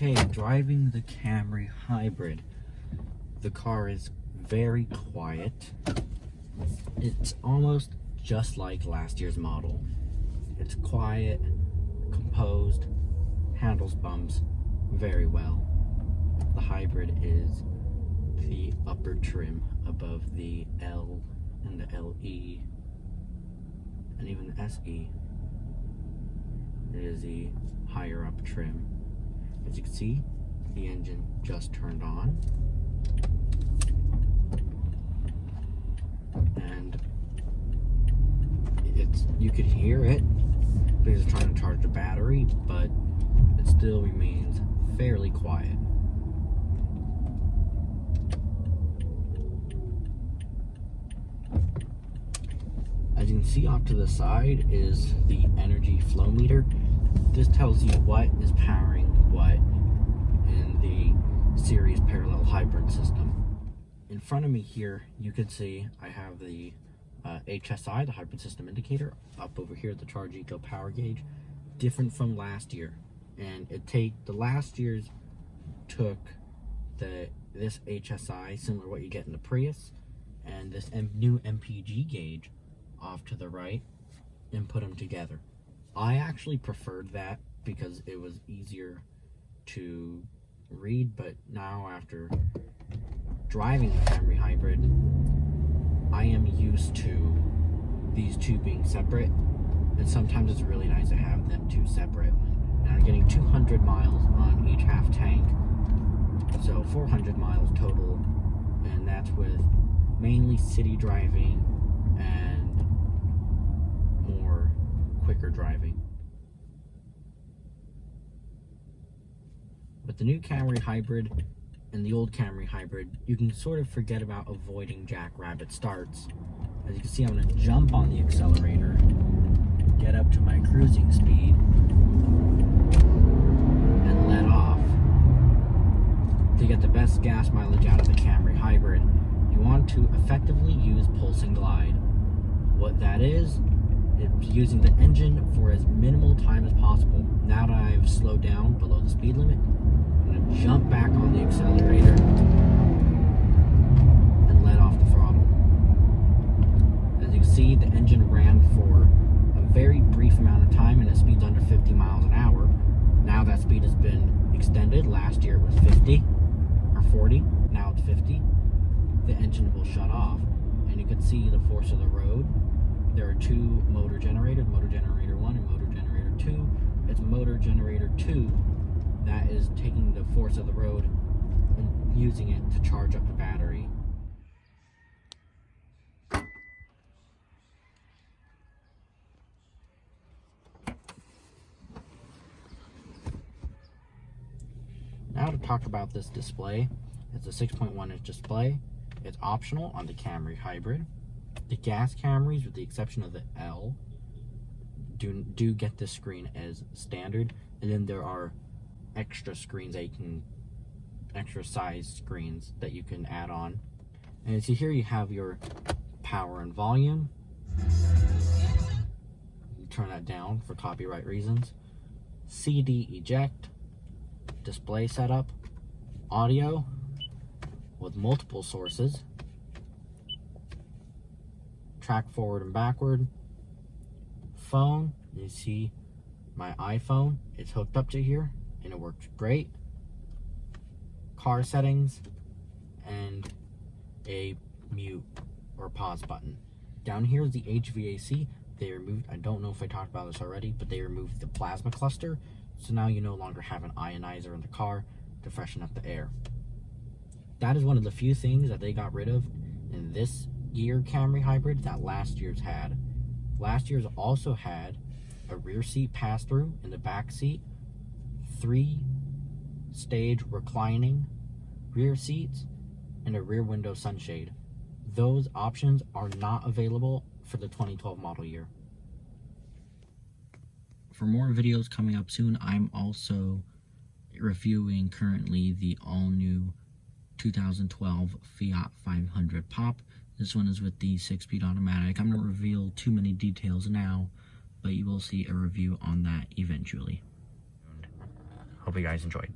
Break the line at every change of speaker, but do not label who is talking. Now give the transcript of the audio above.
Okay, driving the Camry Hybrid. The car is very quiet. It's almost just like last year's model. It's quiet, composed, handles bumps very well. The Hybrid is the upper trim above the L and the LE and even the SE. It is the higher up trim. As you can see, the engine just turned on, and you could hear it because it's trying to charge the battery, but it still remains fairly quiet. As you can see off to the side is the energy flow meter. This tells you what is powering what in the series parallel hybrid system. In front of me here, you can see I have the HSI, the hybrid system indicator, up over here, the Charge Eco power gauge, different from last year. And the last year's took this HSI, similar to what you get in the Prius, and this new MPG gauge off to the right, and put them together. I actually preferred that because it was easier to read, but now after driving the Camry Hybrid, I am used to these two being separate, and sometimes it's really nice to have them two separate. And I'm getting 200 miles on each half tank, so 400 miles total, and that's with mainly city driving and more quicker driving. With the new Camry Hybrid and the old Camry Hybrid, you can sort of forget about avoiding jackrabbit starts. As you can see, I'm going to jump on the accelerator, get up to my cruising speed, and let off. To get the best gas mileage out of the Camry Hybrid, you want to effectively use pulse and glide. What that is, it's using the engine for as minimal time as possible. Now that I've slowed down below the speed limit, I'm going to jump back on the accelerator and let off the throttle. As you can see, the engine ran for a very brief amount of time and it speeds under 50 miles an hour. Now that speed has been extended. Last year it was 50 or 40, now it's 50. The engine will shut off, and you can see the force of the road. There are two motor generators, motor generator 1 and motor generator 2. It's motor generator 2 that is taking the force of the road and using it to charge up the battery. Now to talk about this display. It's a 6.1-inch display. It's optional on the Camry Hybrid. The gas Camrys, with the exception of the L, do get this screen as standard, and then there are extra screens that you can, extra size screens that you can add on. And as you see here, you have your power and volume. You turn that down for copyright reasons. CD eject, display setup, audio with multiple sources, track forward and backward, phone. You see my iPhone, it's hooked up to here and it works great. Car settings and a mute or pause button. Down here is the HVAC. They removed, I don't know if I talked about this already, but they removed the plasma cluster, so now you no longer have an ionizer in the car to freshen up the air. That is one of the few things that they got rid of in this year Camry Hybrid that last year's had. Last year's also had a rear seat pass-through in the back seat, 3-stage reclining rear seats, and a rear window sunshade. Those options are not available for the 2012 model year. For more videos coming up soon, I'm also reviewing currently the all-new 2012 Fiat 500 Pop. This one is with the 6-speed automatic. I'm not going to reveal too many details now, but you will see a review on that eventually. Hope you guys enjoyed.